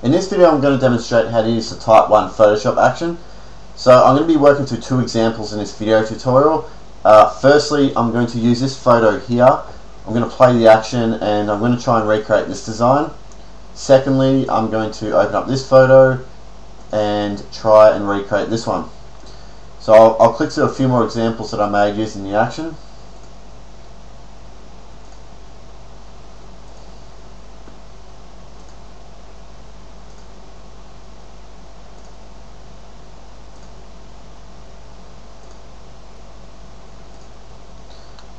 In this video I'm going to demonstrate how to use the Type 1 Photoshop action. So I'm going to be working through two examples in this video tutorial. Firstly, I'm going to use this photo here. I'm going to play the action and I'm going to try and recreate this design. Secondly, I'm going to open up this photo and try and recreate this one. So I'll click through a few more examples that I made using the action.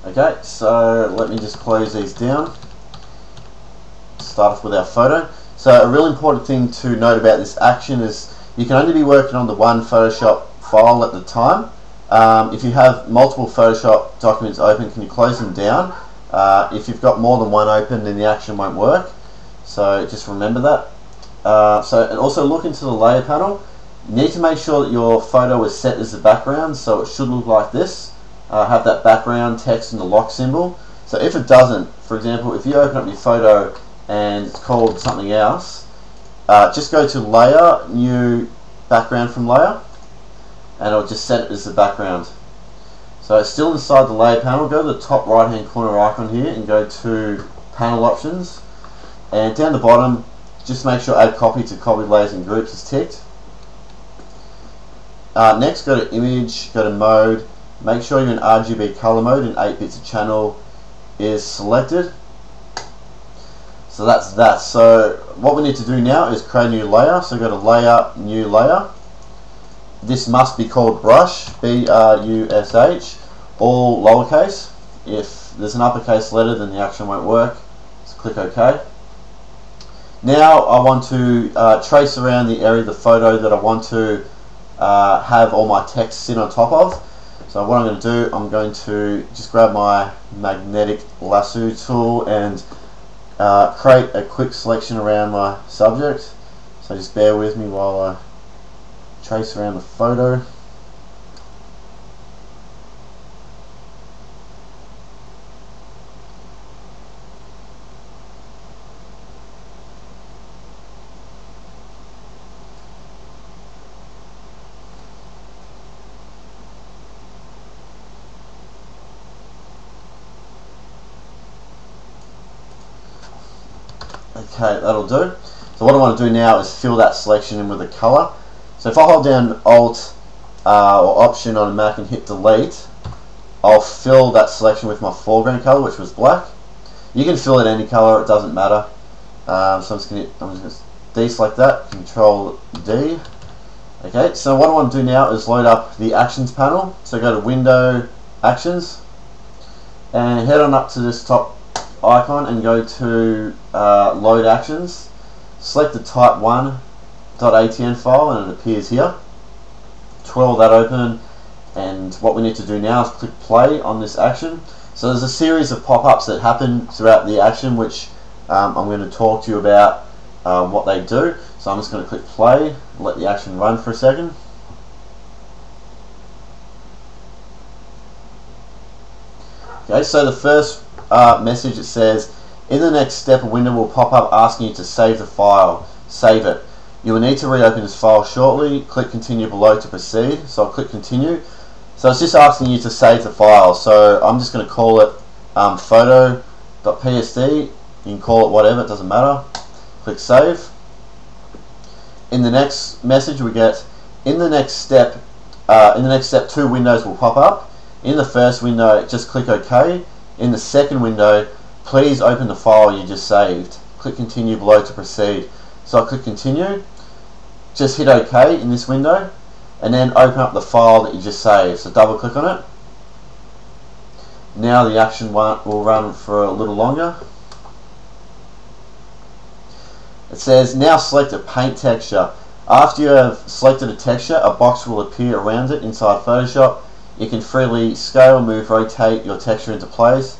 Okay, so let me just close these down. Start off with our photo. So a really important thing to note about this action is you can only be working on the one Photoshop file at the time. If you have multiple Photoshop documents open, can you close them down? If you've got more than one open, then the action won't work. So just remember that. And also look into the layer panel. You need to make sure that your photo is set as the background, so it should look like this. Have that background text and the lock symbol. So if it doesn't, for example, if you open up your photo and it's called something else, just go to Layer, New Background from Layer, and it'll just set it as the background. So it's still inside the layer panel. Go to the top right hand corner icon here and go to Panel Options, and down the bottom just make sure Add Copy to Copied Layers and Groups is ticked. Next, go to Image, go to Mode. Make sure you're in RGB color mode and 8 bits of channel is selected. So that's that. So what we need to do now is create a new layer. So go to Layer, New Layer. This must be called Brush, B-R-U-S-H, all lowercase. If there's an uppercase letter, then the action won't work. So click OK. Now I want to trace around the area of the photo that I want to have all my text sit on top of. So what I'm going to do, I'm going to just grab my magnetic lasso tool and create a quick selection around my subject. So just bear with me while I trace around the photo. Okay, that'll do. So what I want to do now is fill that selection in with a color. So if I hold down Alt or Option on a Mac and hit Delete, I'll fill that selection with my foreground color, which was black. You can fill it any color, it doesn't matter. So I'm just going to deselect that, Control D. Okay, so what I want to do now is load up the Actions panel. So go to Window, Actions, and head on up to this top icon and go to Load Actions. Select the type01.atn file and it appears here. Twirl that open, and what we need to do now is click play on this action. So there's a series of pop-ups that happen throughout the action, which I'm going to talk to you about what they do. So I'm just going to click play, let the action run for a second. Okay, so the first message, it says, in the next step a window will pop up asking you to save the file. Save it. You will need to reopen this file shortly. Click continue below to proceed. So I'll click continue. So it's just asking you to save the file. So I'm just going to call it photo.psd. You can call it whatever, it doesn't matter. Click save. In the next message we get, in the next step two windows will pop up. In the first window just click OK. In the second window, please open the file you just saved. Click continue below to proceed. So I'll click continue, just hit OK in this window, and then open up the file that you just saved. So double click on it. Now the action will run for a little longer. It says, now select a paint texture. After you have selected a texture, a box will appear around it inside Photoshop. You can freely scale, move, rotate your texture into place.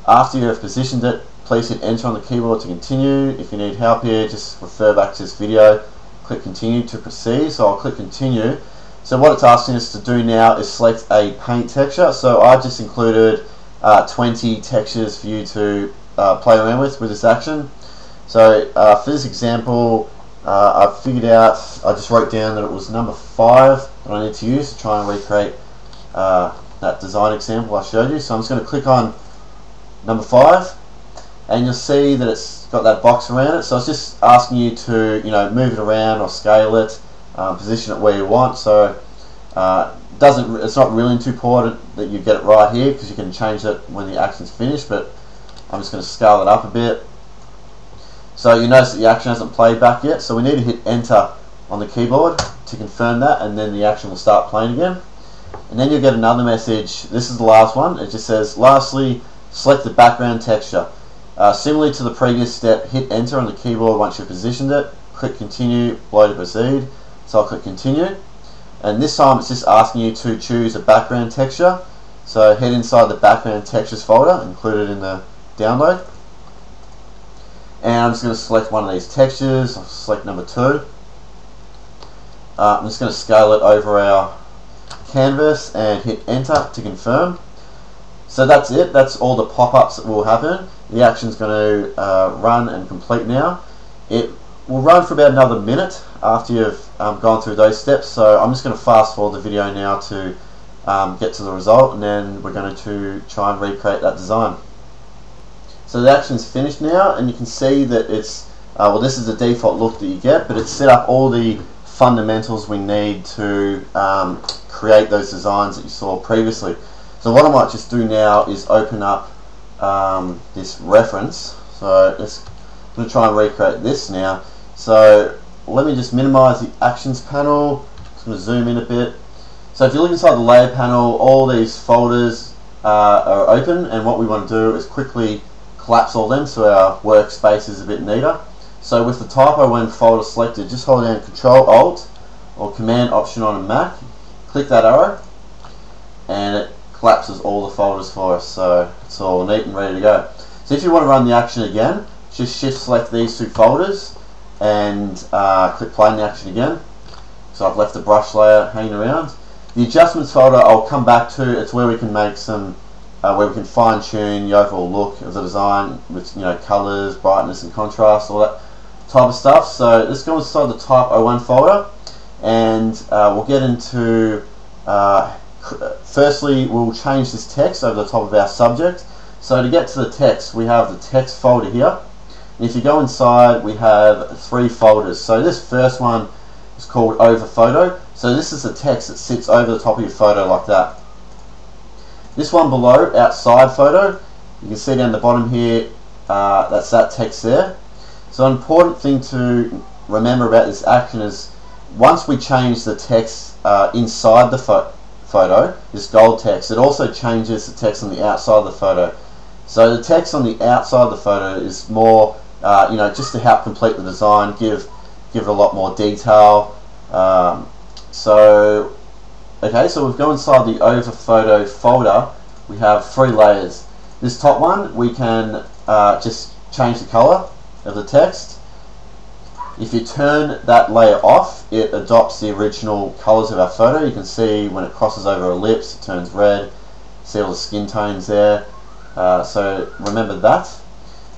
After you have positioned it, please hit enter on the keyboard to continue. If you need help here, just refer back to this video. Click continue to proceed. So I'll click continue. So what it's asking us to do now is select a paint texture. So I've just included 20 textures for you to play around with this action. So for this example, I've figured out, I just wrote down that it was number 5 that I need to use to try and recreate that design example I showed you. So I'm just going to click on number 5, and you'll see that it's got that box around it. So it's just asking you to, move it around or scale it, position it where you want. So it's not really too important that you get it right here, because you can change it when the action's finished, but I'm just going to scale it up a bit. So you notice that the action hasn't played back yet, so we need to hit enter on the keyboard to confirm that, and then the action will start playing again. And then you'll get another message. This is the last one. It just says, lastly, select the background texture. Similarly to the previous step, hit enter on the keyboard once you've positioned it, click continue, below to proceed. So I'll click continue, and this time it's just asking you to choose a background texture. So head inside the background textures folder included in the download, and I'm just going to select one of these textures. I'll select number 2. I'm just going to scale it over our canvas and hit enter to confirm. So that's it. That's all the pop-ups that will happen. The action's going to run and complete now. It will run for about another minute after you've gone through those steps. So I'm just going to fast forward the video now to get to the result, and then we're going to try and recreate that design. So the action's finished now, and you can see that it's, this is the default look that you get, but it's set up all the fundamentals we need to create those designs that you saw previously. So what I might just do now is open up this reference. So I'm going to try and recreate this now. So let me just minimize the actions panel. Just going to zoom in a bit. So if you look inside the layer panel, all these folders are open, and what we want to do is quickly collapse all them so our workspace is a bit neater. So with the Type01 folder selected, just hold down Control Alt or Command Option on a Mac, click that arrow, and it collapses all the folders for us. So it's all neat and ready to go. So if you want to run the action again, just shift select these 2 folders and click play in the action again. So I've left the brush layer hanging around. The adjustments folder I'll come back to. It's where we can make some where we can fine-tune the overall look of the design with colors, brightness and contrast, all that type of stuff. So let's go inside the Type01 folder, and we'll get into firstly we'll change this text over the top of our subject. So to get to the text, we have the text folder here, and if you go inside, we have 3 folders. So this first one is called over photo. So this is the text that sits over the top of your photo like that. This one below, outside photo, you can see down the bottom here, that's that text there. So an important thing to remember about this action is once we change the text inside the photo, this gold text, it also changes the text on the outside of the photo. So the text on the outside of the photo is more, just to help complete the design, give it a lot more detail. Okay, so we've gone inside the over photo folder. We have 3 layers. This top one, we can just change the color of the text. If you turn that layer off, it adopts the original colors of our photo. You can see when it crosses over our lips, it turns red. See all the skin tones there. So remember that.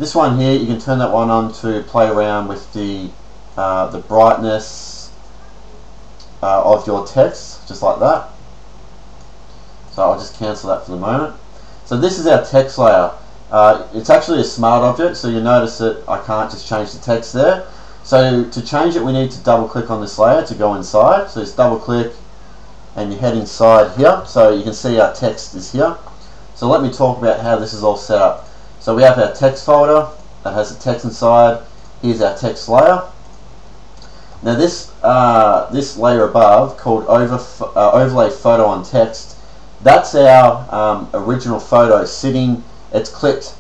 This one here, you can turn that one on to play around with the brightness of your text, just like that. So I'll just cancel that for the moment. So this is our text layer. It's actually a smart object, so you notice that I can't just change the text there. So to change it, we need to double click on this layer to go inside. So just double click and you head inside here. So you can see our text is here. So let me talk about how this is all set up. So we have our text folder that has the text inside. Here's our text layer. Now this layer above, called overlay photo on text, that's our original photo sitting. It's clipped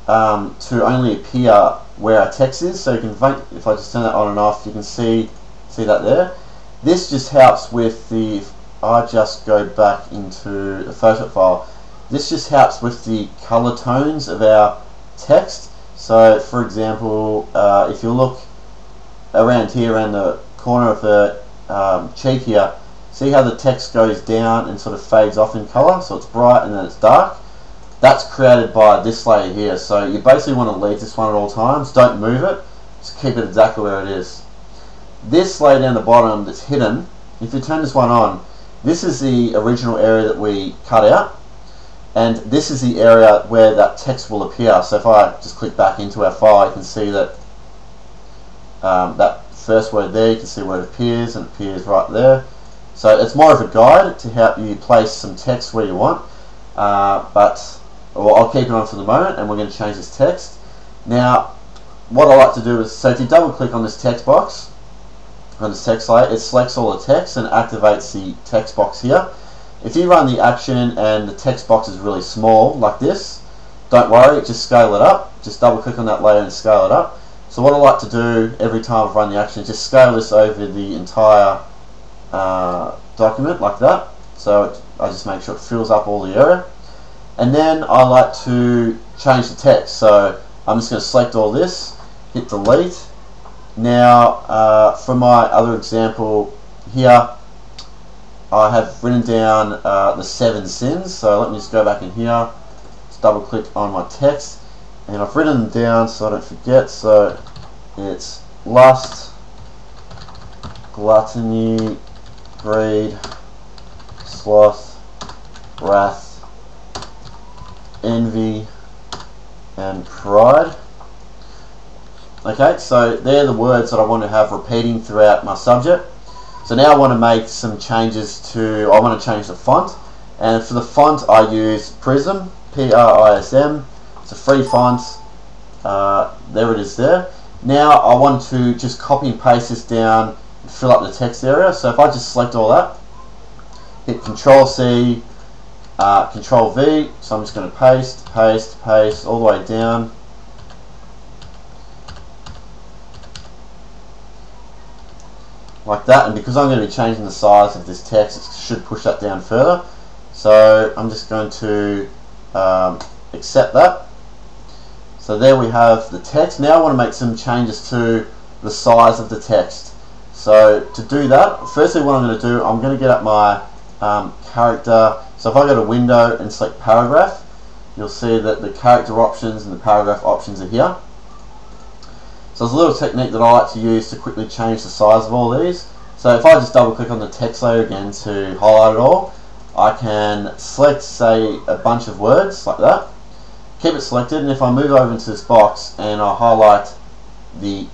to only appear where our text is. So you can, if I just turn that on and off, you can see that there. This just helps with the. I just go back into the Photoshop file. This just helps with the color tones of our text. So for example, if you look around here, around the corner of the cheek here, see how the text goes down and sort of fades off in color, so it's bright and then it's dark. That's created by this layer here. So you basically want to leave this one at all times. Don't move it, just keep it exactly where it is. this layer down the bottom that's hidden, if you turn this one on, this is the original area that we cut out, and this is the area where that text will appear. So if I just click back into our file, you can see that that first word there, you can see where it appears, and it appears right there. So it's more of a guide to help you place some text where you want, but I'll keep it on for the moment, and we're going to change this text. Now, what I like to do is, so if you double click on this text box, on this text layer, it selects all the text and activates the text box here. If you run the action and the text box is really small, like this, don't worry, just scale it up. Just double click on that layer and scale it up. So what I like to do every time I run the action is just scale this over the entire document like that. So I just make sure it fills up all the area. And then I like to change the text. So I'm just going to select all this, hit delete. Now for my other example here, I have written down the 7 sins. So let me just go back in here, just double click on my text, and I've written them down so I don't forget. So it's lust, gluttony, greed, sloth, wrath, envy, and pride. Okay, so they're the words that I want to have repeating throughout my subject. So now I want to make some changes to, I want to change the font, and for the font I use Prism, P-R-I-S-M. It's a free font. There it is there. Now I want to just copy and paste this down and fill up the text area. So if I just select all that, hit Control C, Control V, so I'm just going to paste, paste, paste all the way down. Like that, and because I'm going to be changing the size of this text, it should push that down further. So I'm just going to accept that. So there we have the text. Now I want to make some changes to the size of the text. So to do that, firstly what I'm going to do, I'm going to get up my character. So if I go to Window and select Paragraph, you'll see that the character options and the paragraph options are here. So there's a little technique that I like to use to quickly change the size of all these. So if I just double click on the text layer again to highlight it all, I can select, say, a bunch of words like that, keep it selected, and if I move over into this box and I highlight the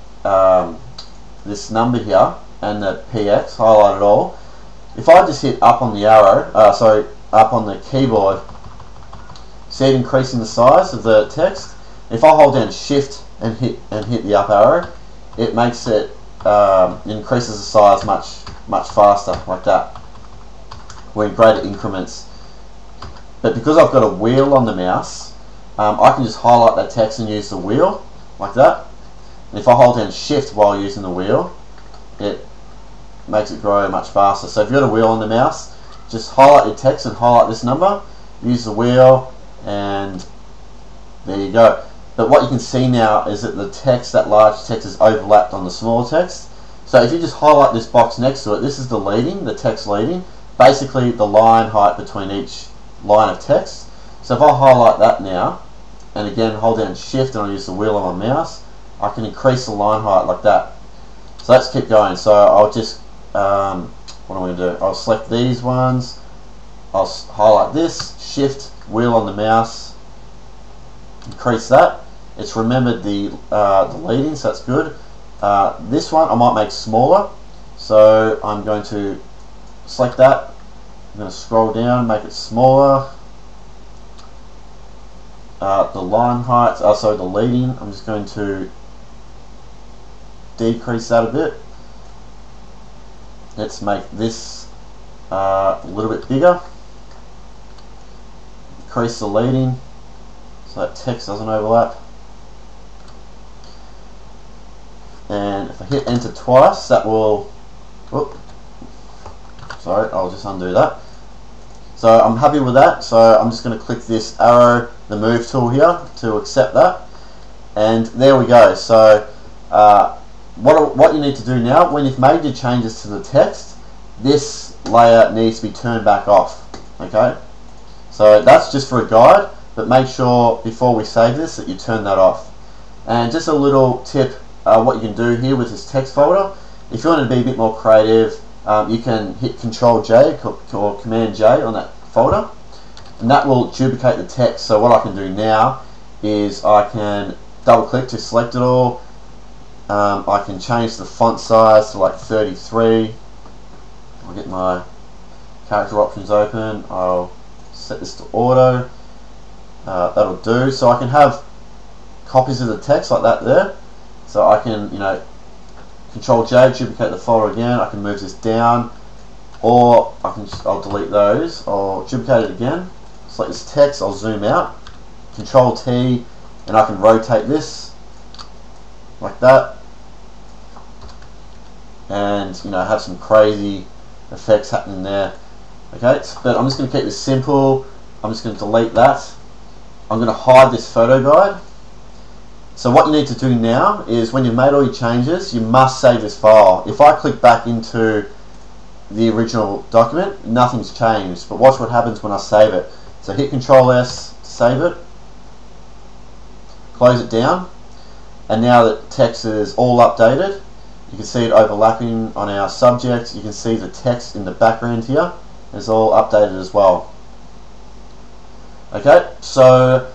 this number here and the PX, highlight it all, if I just hit up on the arrow, up on the keyboard, see it increasing the size of the text. If I hold down Shift and hit the up arrow, it makes it increases the size much faster, like that. We're in greater increments. But because I've got a wheel on the mouse, I can just highlight that text and use the wheel like that. And if I hold down Shift while using the wheel, it makes it grow much faster. So if you've got a wheel on the mouse, just highlight your text and highlight this number, use the wheel, and there you go. But what you can see now is that the text, that large text, is overlapped on the small text. So if you just highlight this box next to it, this is the leading, the text leading, basically the line height between each line of text. So if I highlight that now, and again hold down Shift and I use the wheel on my mouse, I can increase the line height like that. So let's keep going. So I'll just, what am I going to do? I'll select these ones, I'll highlight this, Shift, wheel on the mouse, increase that. It's remembered the leading, so that's good. This one I might make smaller, so I'm going to select that. I'm going to scroll down, make it smaller. The line height, the leading, I'm just going to decrease that a bit. Let's make this a little bit bigger. Increase the leading so that text doesn't overlap. And if I hit enter twice, that will, sorry, I'll just undo that. So I'm happy with that, so I'm just going to click this arrow, the move tool here, to accept that. And there we go. So what you need to do now, when you've made your changes to the text, this layer needs to be turned back off. Okay? So that's just for a guide, but make sure before we save this that you turn that off. And just a little tip, what you can do here with this text folder If you want to be a bit more creative, you can hit Control J or Command J on that folder, and that will duplicate the text. So what I can do now is I can double click to select it all. I can change the font size to like 33. I'll get my character options open. I'll set this to auto. That'll do. So I can have copies of the text like that there. So I can, Control J, duplicate the folder again. I can move this down, or I'll delete those. I'll duplicate it again. Select this text. I'll zoom out. Control T, and I can rotate this like that, and have some crazy effects happening there. Okay, but I'm just going to keep this simple. I'm just going to delete that. I'm going to hide this photo guide. So what you need to do now is, when you've made all your changes, you must save this file. If I click back into the original document, nothing's changed, but watch what happens when I save it. So hit Control S to save it, close it down, and now that text is all updated, you can see it overlapping on our subject. You can see the text in the background here is all updated as well. Okay, so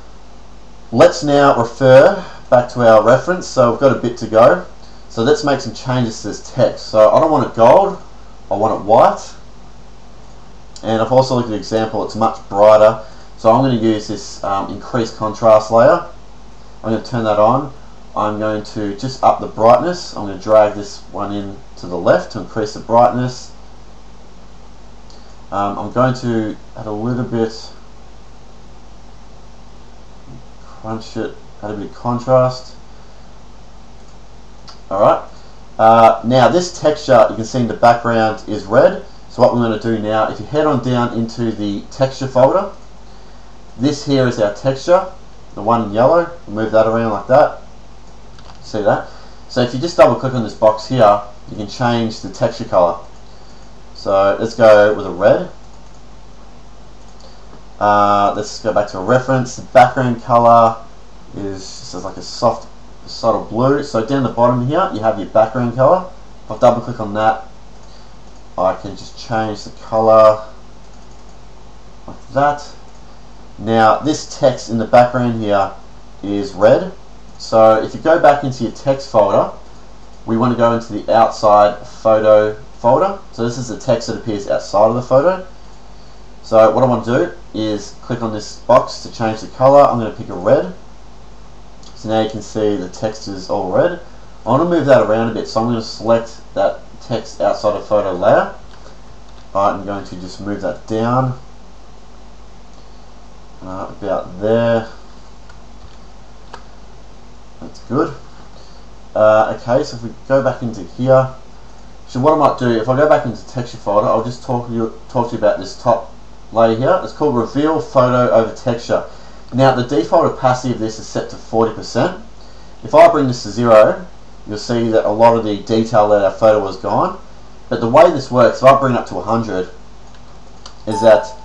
let's now refer back to our reference. So we've got a bit to go. So let's make some changes to this text. So I don't want it gold, I want it white. And I've also looked at the example, it's much brighter. So I'm going to use this increased contrast layer. I'm going to turn that on. I'm going to just up the brightness. I'm going to drag this one in to the left to increase the brightness. I'm going to add a little bit, crunch it, add a bit of contrast. Alright, now this texture you can see in the background is red. So what we're going to do now, if you head on down into the texture folder, this here is our texture, the one in yellow. Move that around like that. See that? So if you just double click on this box here, you can change the texture color. So let's go with a red. Let's go back to a reference. The background color is just like a soft, subtle blue. So down the bottom here, you have your background color. If I double click on that, I can just change the color like that. Now this text in the background here is red. So if you go back into your text folder, we want to go into the outside photo folder. So this is the text that appears outside of the photo. So what I want to do is click on this box to change the color. I'm going to pick a red. So now you can see the text is all red. I want to move that around a bit, so I'm going to select that text outside of photo layer. Alright, I'm going to just move that down about there. That's good. Okay, so if we go back into here, so what I might do, if I go back into texture folder, I'll just talk to you about this top layer here. It's called Reveal Photo Over Texture. Now the default opacity of this is set to 40%. If I bring this to 0, you'll see that a lot of the detail that our photo was gone. But the way this works, if I bring it up to 100, is that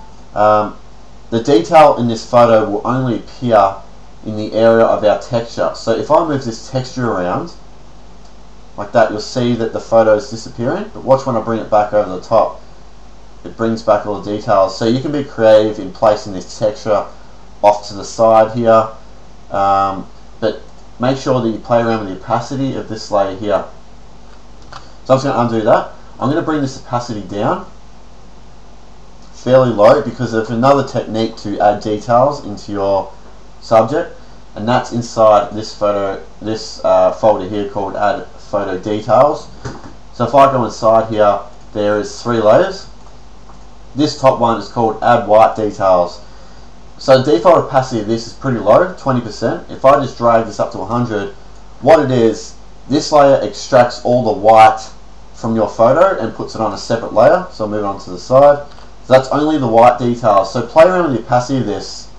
the detail in this photo will only appear in the area of our texture. So if I move this texture around like that, you'll see that the photo is disappearing. But watch when I bring it back over the top, it brings back all the details. So you can be creative in placing this texture off to the side here, but make sure that you play around with the opacity of this layer here. So I'm just going to undo that. I'm going to bring this opacity down fairly low, because there's another technique to add details into your subject, and that's inside this photo, this folder here called Add Photo Details. So if I go inside here, there is 3 layers. This top one is called Add White Details. So the default opacity of this is pretty low, 20%. If I just drag this up to 100, what it is, this layer extracts all the white from your photo and puts it on a separate layer. So I'll move it on to the side. So that's only the white details. So play around with the opacity of this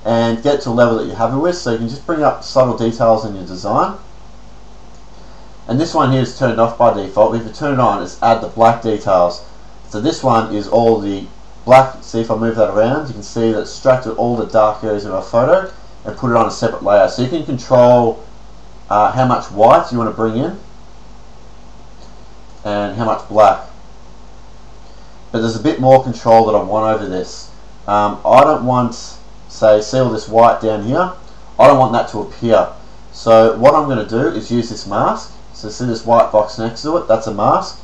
and get to a level that you're happy with. So you can just bring up subtle details in your design. And this one here is turned off by default. If you turn it on, it's add the black details. So this one is all the black. See, if I move that around, you can see that it's extracted all the dark areas of our photo and put it on a separate layer. So you can control how much white you want to bring in. and how much black. But there's a bit more control that I want over this. I don't want, say, see all this white down here? I don't want that to appear. So what I'm going to do is use this mask. So see this white box next to it? That's a mask.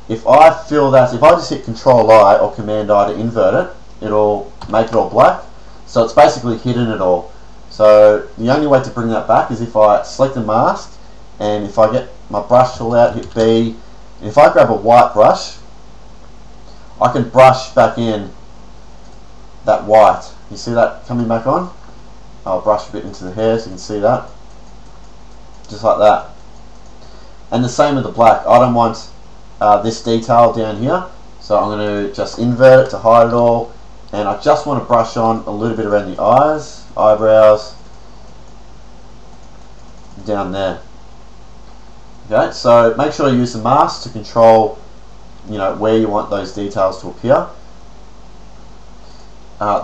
If I fill that, if I just hit Control I or Command I to invert it, it'll make it all black. So it's basically hidden it all. So the only way to bring that back is if I select the mask, and if I get my brush tool out, hit B, and if I grab a white brush, I can brush back in that white. You see that coming back on? I'll brush a bit into the hair so you can see that. Just like that. And the same with the black. I don't want this detail down here, so I'm going to just invert it to hide it all, and I just want to brush on a little bit around the eyes, eyebrows, down there. Okay, so make sure you use the mask to control, you know, where you want those details to appear.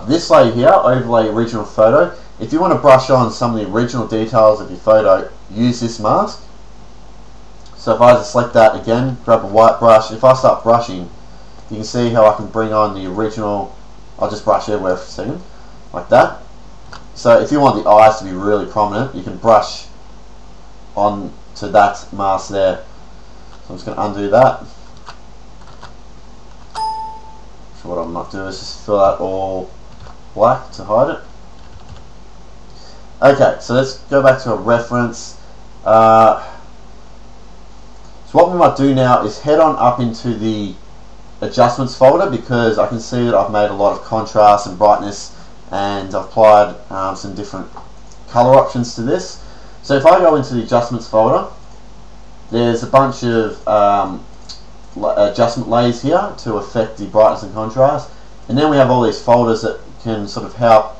This layer here, overlay original photo. If you want to brush on some of the original details of your photo, use this mask. So if I just select that again, grab a white brush, if I start brushing, you can see how I can bring on the original. I'll just brush everywhere for a second, like that. So if you want the eyes to be really prominent, you can brush on to that mask there. So I'm just going to undo that. So what I might do is just fill that all black to hide it. Okay, so let's go back to a reference. So what we might do now is head on up into the adjustments folder, because I can see that I've made a lot of contrast and brightness, and I've applied some different color options to this. So if I go into the adjustments folder, there's a bunch of adjustment layers here to affect the brightness and contrast, and then we have all these folders that can sort of help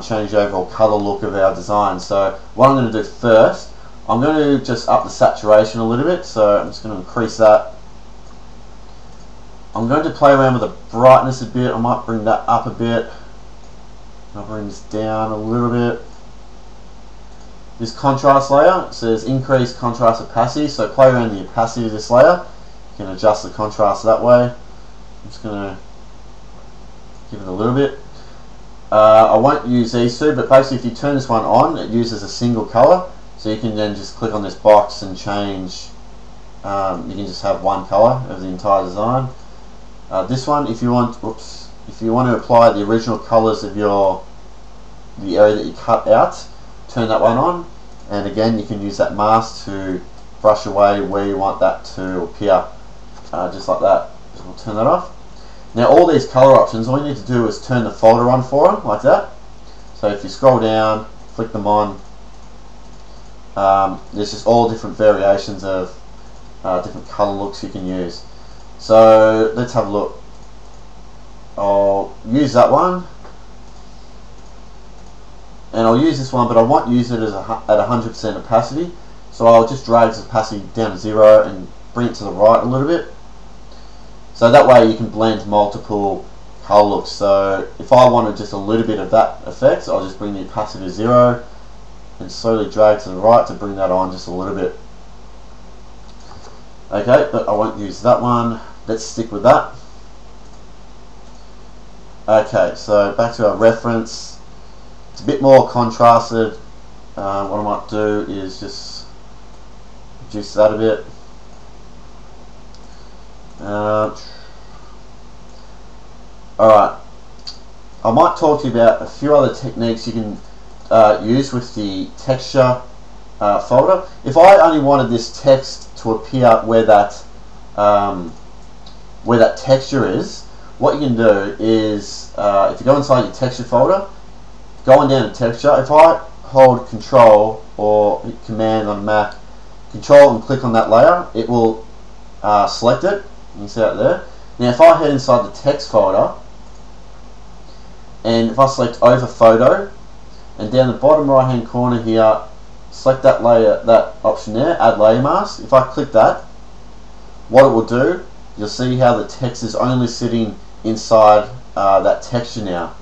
change the overall color look of our design. So what I'm going to do first, I'm going to just up the saturation a little bit, so I'm just going to increase that. I'm going to play around with the brightness a bit. I might bring that up a bit. I'll bring this down a little bit. This contrast layer says increase contrast opacity, so play around the opacity of this layer. You can adjust the contrast that way. I'm just going to give it a little bit. I won't use these two, but basically if you turn this one on, it uses a single color, so you can then just click on this box and change. You can just have one color of the entire design. This one, if you want, if you want to apply the original colors of the area that you cut out, turn that one on, and again you can use that mask to brush away where you want that to appear, just like that. So we'll turn that off. Now all these color options, all you need to do is turn the folder on for them, like that. So if you scroll down, flick them on, there's just all different variations of different color looks you can use. So let's have a look. I'll use that one, and I'll use this one, but I won't use it as at 100% opacity. So I'll just drag this opacity down to 0 and bring it to the right a little bit. So that way you can blend multiple color looks. So if I wanted just a little bit of that effect, I'll just bring the opacity to 0 and slowly drag to the right to bring that on just a little bit. Okay, but I won't use that one. Let's stick with that. Okay, so back to our reference. It's a bit more contrasted. What I might do is just reduce that a bit. Alright, I might talk to you about a few other techniques you can use with the texture folder. If I only wanted this text to appear where that texture is, what you can do is, if you go inside your texture folder, going down to texture, if I hold Control or hit Command on Mac, Control and click on that layer, it will select it. You can see it there. Now if I head inside the text folder, and if I select over photo, and down the bottom right hand corner here, select that layer, that option there, add layer mask. If I click that, what it will do, you'll see how the text is only sitting inside that texture now.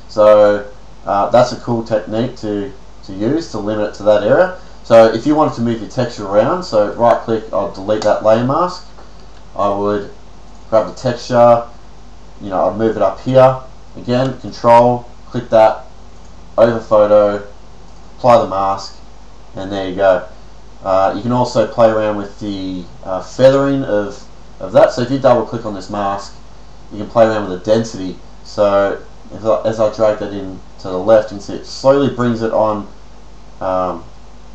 So that's a cool technique to use to limit it to that area. So if you wanted to move your texture around, so right click, I'll delete that layer mask. I would grab the texture, you know, I'd move it up here. Again, control, click that, over photo, apply the mask, and there you go. You can also play around with the feathering of that. So if you double click on this mask, you can play around with the density. So as I drag that in to the left, you can see it slowly brings it on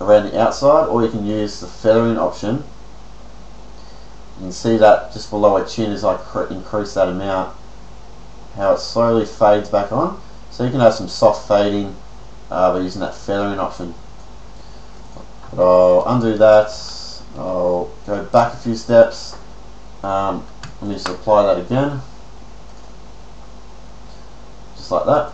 around the outside, or you can use the feathering option. You can see that just below my chin as I increase that amount, how it slowly fades back on. So you can have some soft fading by using that feathering option. But I'll undo that, I'll go back a few steps, let me just apply that again, just like that.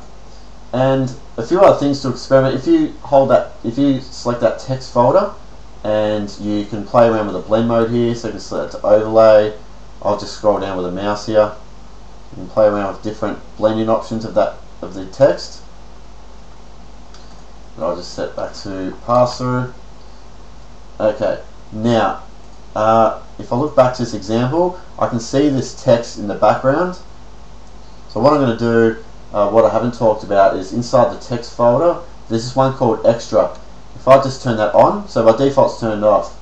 And a few other things to experiment. If you select that text folder, and you can play around with the blend mode here, so you can select to overlay. I'll just scroll down with the mouse here. You can play around with different blending options of the text. But I'll just set back to pass through. Okay, now if I look back to this example, I can see this text in the background. So what I'm going to do, what I haven't talked about, is inside the text folder, there's this one called extra. If I just turn that on, so by default it's turned off,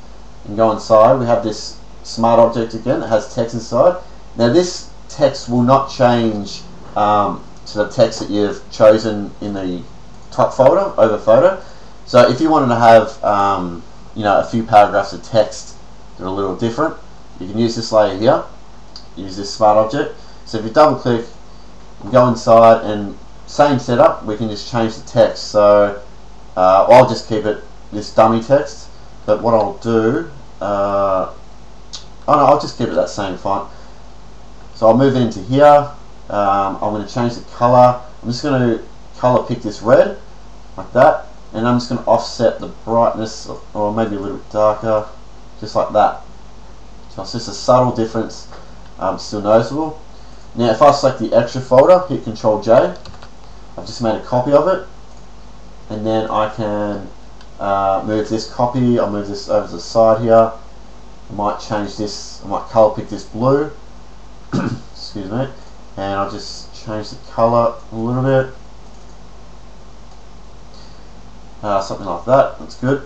and go inside, we have this smart object again that has text inside. Now this text will not change to the text that you've chosen in the top folder over photo. So if you wanted to have you know, a few paragraphs of text that are a little different, you can use this layer here, use this smart object. So if you double click and go inside, and same setup, we can just change the text. So I'll just keep it this dummy text, but what I'll do, oh no, I'll just keep it that same font. So I'll move it into here. I'm going to change the color. I'm just going to color pick this red, like that, and I'm just going to offset the brightness, or maybe a little bit darker, just like that. So it's just a subtle difference, still noticeable. Now if I select the extra folder, hit Ctrl J, I've just made a copy of it, and then I can move this copy. I'll move this over to the side here. I might change this, I might color pick this blue, excuse me, and I'll just change the color a little bit, something like that. That's good.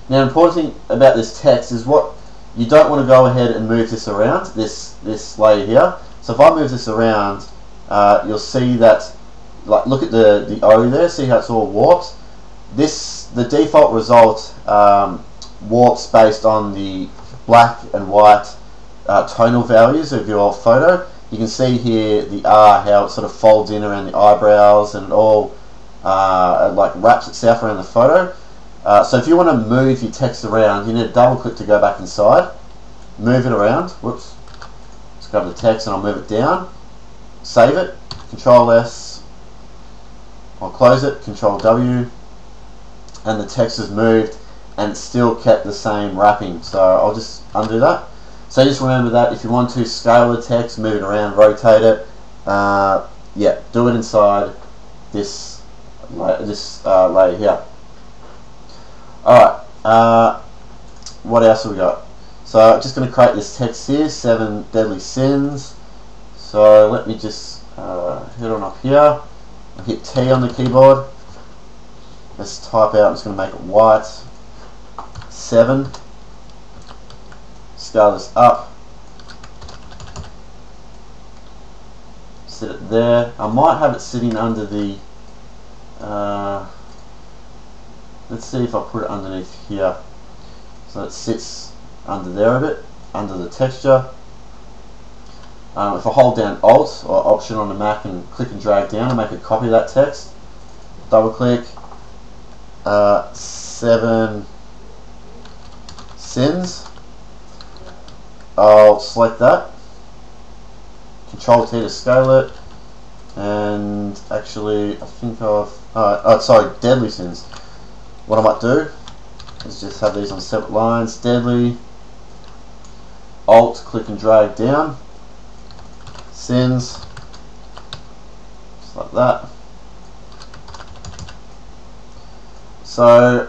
Now the important thing about this text is what you don't want to go ahead and move this around, this layer here. So if I move this around, you'll see that, like, look at the O there, see how it's all warped? The default result warps based on the black and white tonal values of your photo. You can see here the R, how it sort of folds in around the eyebrows, and it all like wraps itself around the photo. So if you want to move your text around, you need to double click to go back inside, move it around, whoops, let's grab the text and I'll move it down, save it, Control S, I'll close it, Control W, and the text is moved and it's still kept the same wrapping. So I'll just undo that. So just remember that if you want to scale the text, move it around, rotate it, yeah, do it inside this layer here. Alright, what else have we got? So I'm just going to create this text here, 7 deadly sins. So let me just hit on up here, I'll hit T on the keyboard, let's type out, I'm just going to make it white, 7, scale this up, set it there. I might have it sitting under the, let's see if I put it underneath here, so it sits under there a bit, under the texture. If I hold down Alt or Option on the Mac and click and drag down and make a copy of that text, double click, 7 sins, I'll select that, Control T to scale it, and actually I think I've, sorry, deadly sins. What I might do is just have these on separate lines, deadly, Alt, click and drag down, sins, just like that. So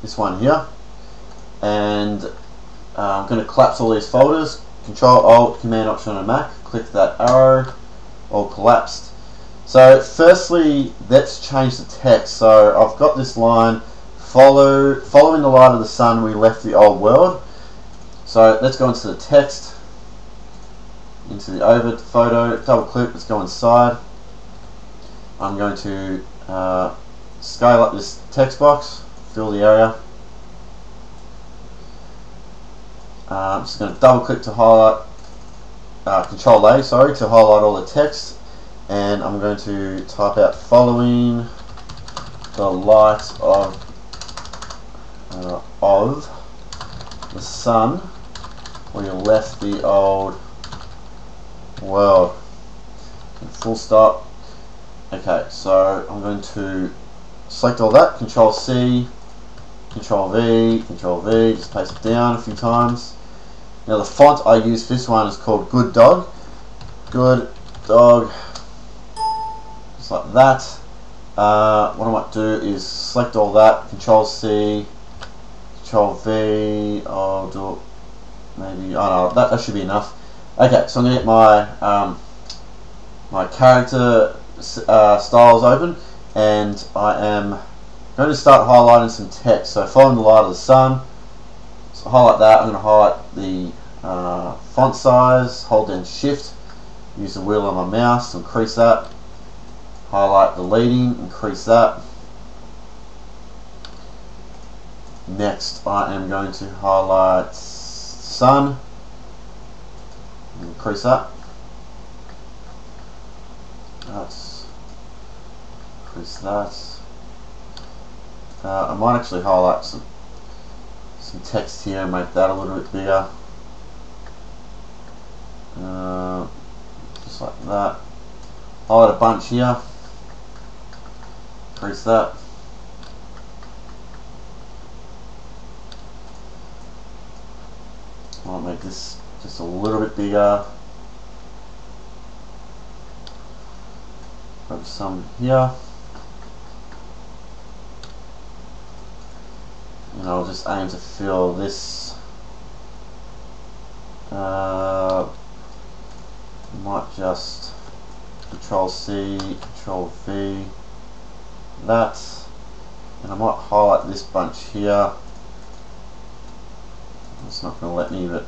this one here, and I'm going to collapse all these folders. Control Alt Command Option on a Mac, click that arrow, all collapsed. So firstly, let's change the text. So I've got this line, following the light of the sun we left the old world. So let's go into the text, into the over photo, double click, let's go inside. I'm going to scale up this text box, fill the area. I'm just going to double click to highlight, Control A, sorry, to highlight all the text, and I'm going to type out following the light of the sun where you left the old world. And full stop. Okay, so I'm going to select all that, Control C, Control V, just paste it down a few times. Now the font I use for this one is called Good Dog, just like that. What I might do is select all that, Control C, Control V, I'll do it maybe, oh no, that should be enough. Okay, so I'm going to get my, my character styles open, and I am going to start highlighting some text. So following the light of the sun, so highlight that. I'm going to highlight the font size, hold down Shift, use the wheel on my mouse to increase that, highlight the leading, increase that. Next I am going to highlight sun, increase that. Increase that. I might actually highlight some text here and make that a little bit bigger. Just like that. Highlight a bunch here. Increase that. I might make this just a little bit bigger. Put some here. And I'll just aim to fill this. Might just Control C, Control V, that, and I might highlight this bunch here. It's not going to let me, but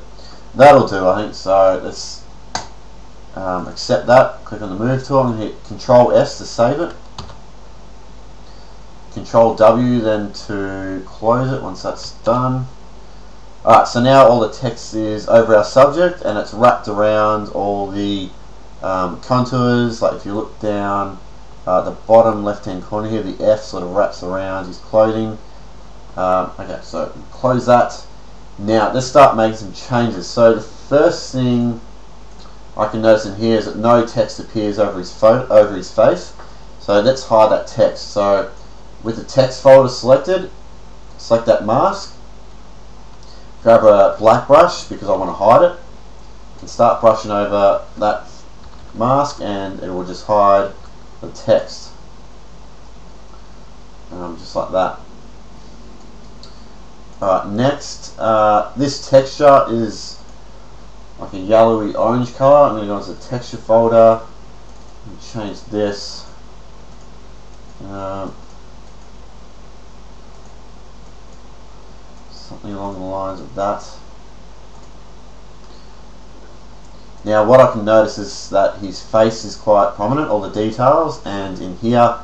that'll do, I think. So let's accept that. Click on the Move tool. I'm going to hit Control S to save it. Control W then to close it once that's done. Alright, so now all the text is over our subject and it's wrapped around all the contours. Like if you look down the bottom left hand corner here, the F sort of wraps around his clothing. Okay, so close that. Now let's start making some changes. So the first thing I can notice in here is that no text appears over his face. So let's hide that text. So with the text folder selected, select that mask, grab a black brush because I want to hide it, and start brushing over that mask and it will just hide the text, just like that. Alright, next, this texture is like a yellowy orange colour. I'm going to go into the texture folder and change this. Something along the lines of that. Now what I can notice is that his face is quite prominent, all the details, and in here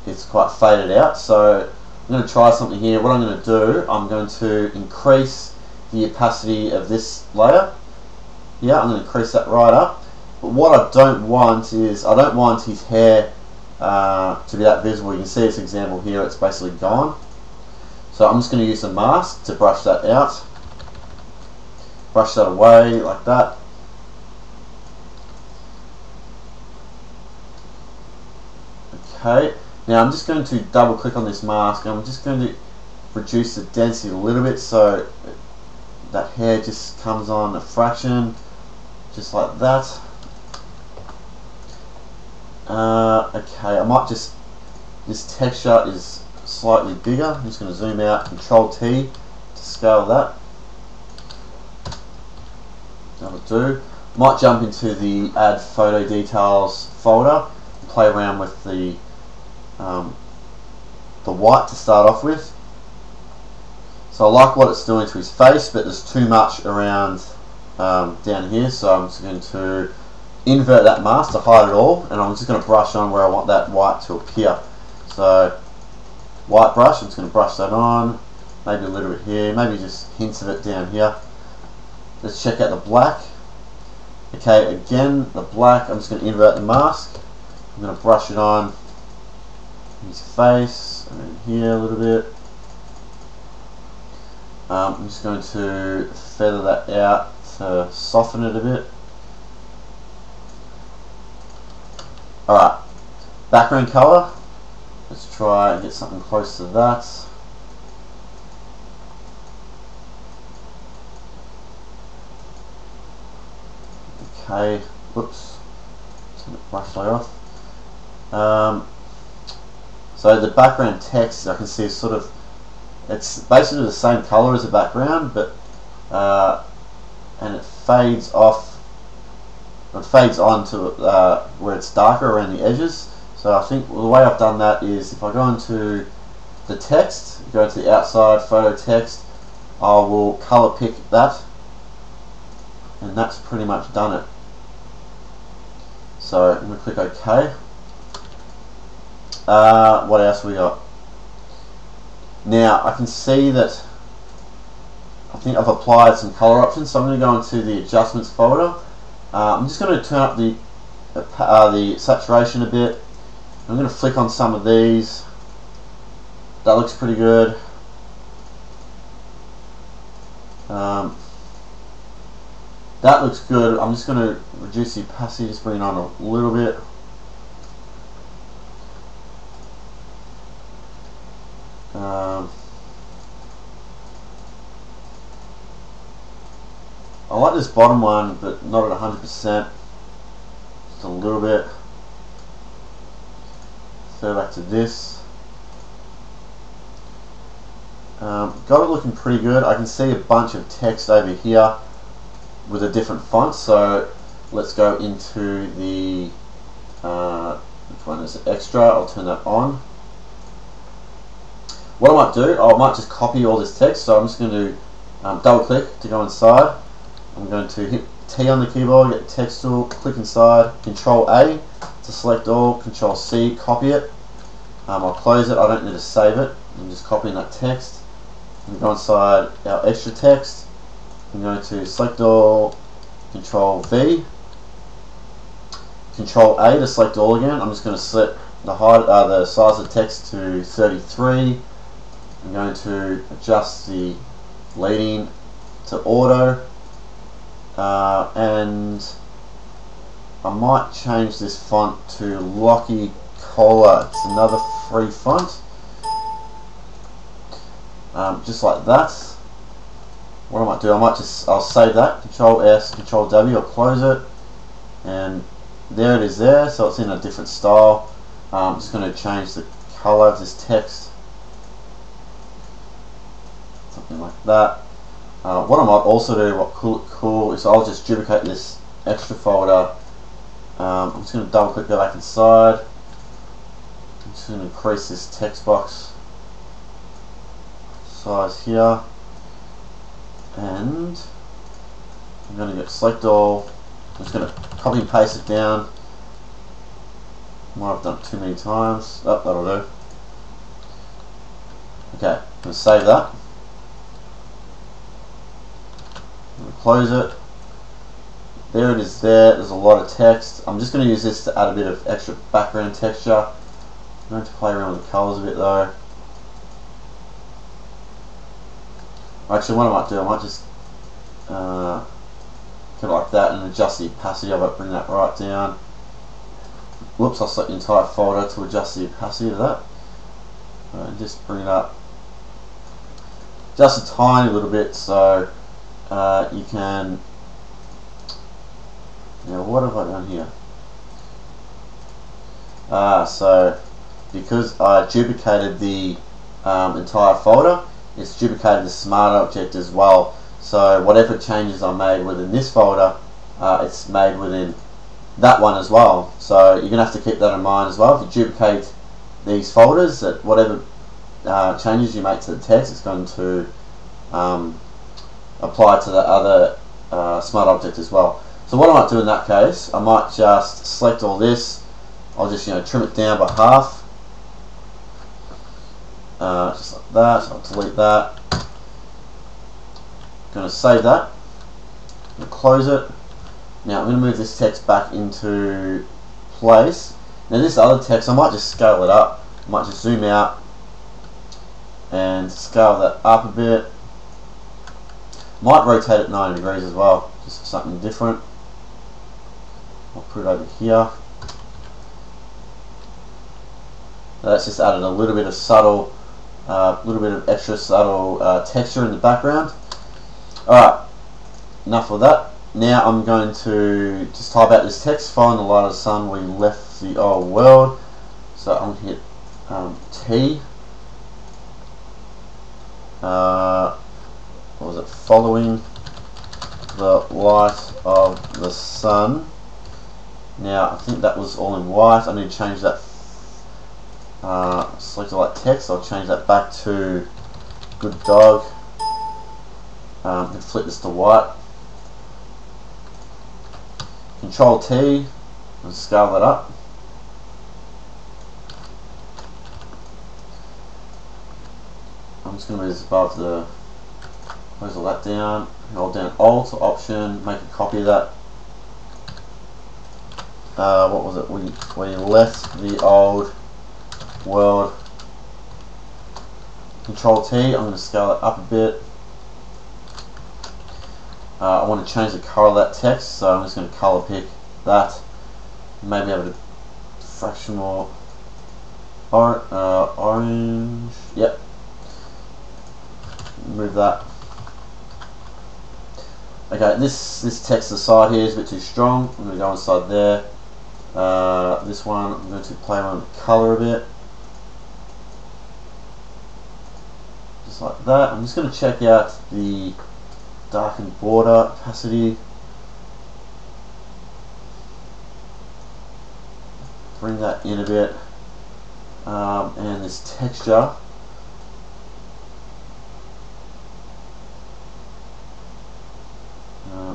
it's quite faded out. So I'm going to try something here. What I'm going to do, I'm going to increase the opacity of this layer. Yeah, I'm going to increase that right up. But what I don't want is, I don't want his hair to be that visible. You can see this example here, it's basically gone. So I'm just going to use a mask to brush that out. Brush that away like that. Okay, now I'm just going to double click on this mask and I'm just going to reduce the density a little bit so that hair just comes on a fraction, just like that. Okay, I might just, this texture is slightly bigger. I'm just going to zoom out, Control T to scale that. That'll do. Might jump into the Add Photo Details folder and play around with the white to start off with. So I like what it's doing to his face, but there's too much around down here, so I'm just going to invert that mask to hide it all, and I'm just going to brush on where I want that white to appear. So white brush, I'm just going to brush that on, maybe a little bit here, maybe just hints of it down here. Let's check out the black. Okay, again, the black, I'm just going to invert the mask. I'm going to brush it on his face, and then here a little bit. I'm just going to feather that out to soften it a bit. Alright, background color. Let's try and get something close to that. Okay, whoops, just going to brush that off. So the background text, I can see sort of, it's basically the same color as the background, but and it fades off. It fades on to where it's darker around the edges. So I think the way I've done that is, if I go into the text, go to the outside photo text, I will color pick that, and that's pretty much done it. So I'm going to click OK. What else we got? Now I can see that I think I've applied some color options, so I'm going to go into the adjustments folder. I'm just going to turn up the saturation a bit. I'm going to flick on some of these. That looks pretty good. That looks good. I'm just going to reduce the opacity, just bring it on a little bit. I like this bottom one, but not at 100%. Just a little bit. Go back to this. Got it looking pretty good. I can see a bunch of text over here with a different font, so let's go into the which one is it? Extra. I'll turn that on. What I might do, I might just copy all this text, so I'm just going to double click to go inside. I'm going to hit T on the keyboard, get the text tool, click inside, Control A to select all, Control C, copy it. I'll close it, I don't need to save it. I'm just copying that text. I'm going to go inside our extra text. I'm going to select all, Control V, Control A to select all again. I'm just going to set the size of the text to 33. I'm going to adjust the leading to auto, and I might change this font to Locky Cola. It's another free font, just like that. What I might do, I'll save that, Control S, Control W, I'll close it, and there it is there, so it's in a different style. I'm just going to change the color of this text, something like that. What I might also do, what cool is I'll just duplicate this extra folder. I'm just going to double click, go back inside. I'm just going to increase this text box size here, and I'm going to get select all. I'm just going to copy and paste it down. Might have done it too many times. Oh, that'll do. Okay, I'm going to save that. I'm going to close it. There it is there. There's a lot of text. I'm just going to use this to add a bit of extra background texture. I'm going to play around with the colours a bit though. Actually, what I might do, I might just get it like that and adjust the opacity of it, bring that right down. Whoops, I'll select the entire folder to adjust the opacity of that. And just bring it up just a tiny little bit, so you can. Now, what have I done here? So because I duplicated the entire folder, it's duplicated the smart object as well. So whatever changes are made within this folder, it's made within that one as well. So you're going to have to keep that in mind as well. If you duplicate these folders, that whatever changes you make to the text, it's going to apply to the other smart object as well. So what I might do in that case, I might just select all this. I'll just trim it down by half, just like that. I'll delete that. I'm going to save that. I'm going to close it. Now I'm going to move this text back into place. Now this other text, I might just scale it up. I might just zoom out and scale that up a bit. Might rotate it 90 degrees as well, just for something different. I'll put it over here. So that's just added a little bit of subtle, little bit of extra subtle texture in the background. Alright, enough of that. Now I'm going to just type out this text. Following the light of the sun, we left the old world. So I'm going to hit T. What was it? Following the light of the sun. Now I think that was all in white. I need to change that. Select all that text. I'll change that back to good dog. And flip this to white. Control T and scale that up. I'm just going to move this above the. Close all that down. Hold down Alt or Option. Make a copy of that. What was it? We left the old world. Control T. I'm going to scale it up a bit. I want to change the color of that text, so I'm just going to color pick that. Maybe have a fraction more orange. Yep. Move that. Okay, this text aside here is a bit too strong. I'm going to go inside there. This one, I'm going to play around with the color a bit. Just like that. I'm just going to check out the darken border opacity. Bring that in a bit. And this texture.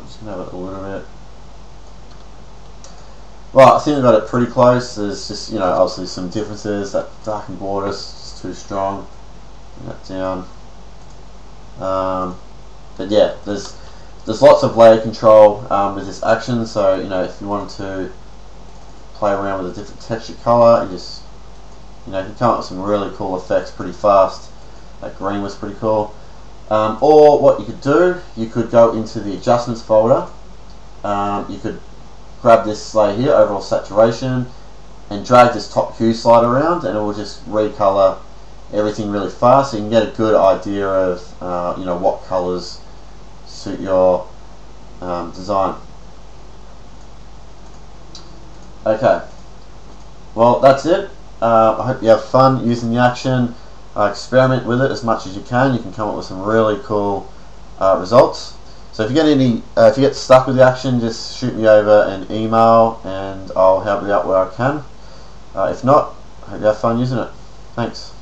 Just gonna have it a little bit. Well, I think I got it pretty close. There's just, obviously some differences. That darken border is too strong. Bring that down. But yeah, there's lots of layer control with this action. So if you wanted to play around with a different texture color, you just you can come up with some really cool effects pretty fast. That green was pretty cool. Or what you could do, you could go into the adjustments folder. You could grab this layer here, overall saturation, and drag this top hue slide around, and it will just recolor everything really fast. So you can get a good idea of what colors suit your design. Okay, well that's it. I hope you have fun using the action. Experiment with it as much as you can. You can come up with some really cool results. So if you get stuck with the action, just shoot me over an email and I'll help you out where I can. If not, I hope you have fun using it. Thanks.